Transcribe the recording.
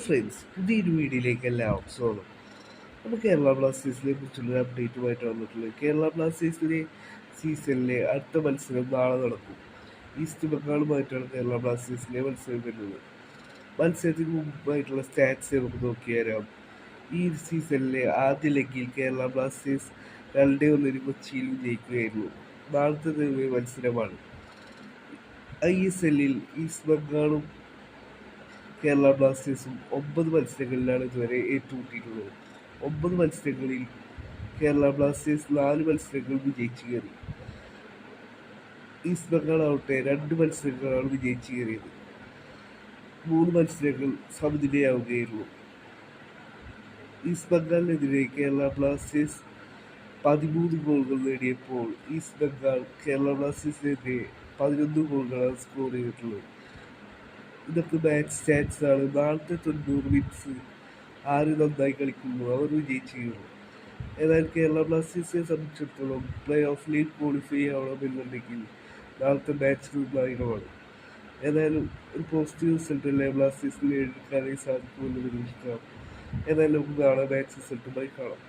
Friends, പുതിയൊരു വീഡിയോയിലേക്ക് എല്ലാവർക്കും സ്വാഗതം. നമ്മൾ കേരള ബ്ലാസ്റ്റേഴ്സിനെ കുറിച്ചുള്ള അപ്ഡേറ്റുമായിട്ട് വന്നിട്ടുള്ളത്. കേരള ബ്ലാസ്റ്റേഴ്സിലെ സീസണിലെ അടുത്ത മത്സരം നാളെ നടക്കും. ഈസ്റ്റ് ബംഗാളുമായിട്ടാണ് കേരള ബ്ലാസ്റ്റേഴ്സിലെ മത്സരം വരുന്നത്. മത്സരത്തിന് മുമ്പായിട്ടുള്ള സ്റ്റാറ്റ്സ് നമുക്ക് നോക്കിയാരാം. ഈ സീസണിലെ ആദ്യ ലെഗിൽ കേരള ബ്ലാസ്റ്റേഴ്സ് 2-1 കൊച്ചിയിൽ വിജയിക്കുകയായിരുന്നു. നാളത്തെ മത്സരമാണ്. ISL-ൽ ഈസ്റ്റ് ബംഗാളും കേരള ബ്ലാസ്റ്റേഴ്സും 9 മത്സരങ്ങളിലാണ് ഇതുവരെ ഏറ്റുമുട്ടിയിട്ടുള്ളത്. 9 മത്സരങ്ങളിൽ കേരള ബ്ലാസ്റ്റേഴ്സ് 4 മത്സരങ്ങൾ വിജയിച്ചു കയറി. ഈസ്റ്റ് ബംഗാൾ ആവട്ടെ 2 മത്സരങ്ങളാണ് വിജയിച്ചു കയറിയത്. 3 മത്സരങ്ങൾ സമനിലയാവുകയായിരുന്നു. ഈസ്റ്റ് ബംഗാളിനെതിരെ കേരള ബ്ലാസ്റ്റേഴ്സ് 13 ഗോളുകൾ നേടിയപ്പോൾ ഈസ്റ്റ് ബംഗാൾ കേരള ബ്ലാസ്റ്റേഴ്സിനെതിരെ 11 ഗോളുകളാണ് സ്കോർ ചെയ്തിട്ടുള്ളത്. ഇതൊക്കെ മാച്ച് സ്റ്റാറ്റ്സ് ആണ്. നാളത്തെ 90 മിനിറ്റ്സ് ആര് നന്നായി കളിക്കുന്നു അവർ വിജയിച്ചു കയറും. എന്നാൽ കേരള ബ്ലാസ്റ്റേഴ്സിനെ സംബന്ധിച്ചിടത്തോളം പ്ലേ ഓഫിലേക്ക് ക്വാളിഫൈ ആവണമെന്നുണ്ടെങ്കിൽ നാളത്തെ മാച്ച് നിർണായകമാണ്. ഏതായാലും ഒരു പോസിറ്റീവ് റിസൾട്ട് അല്ലേ ബ്ലാസ്റ്റേഴ്സിന് എടുക്കാനേ സാധിക്കുമെന്ന് പ്രതീക്ഷിക്കാം. ഏതായാലും നമുക്ക് നാളെ മാച്ച് റിസൾട്ടുമായി കാണാം.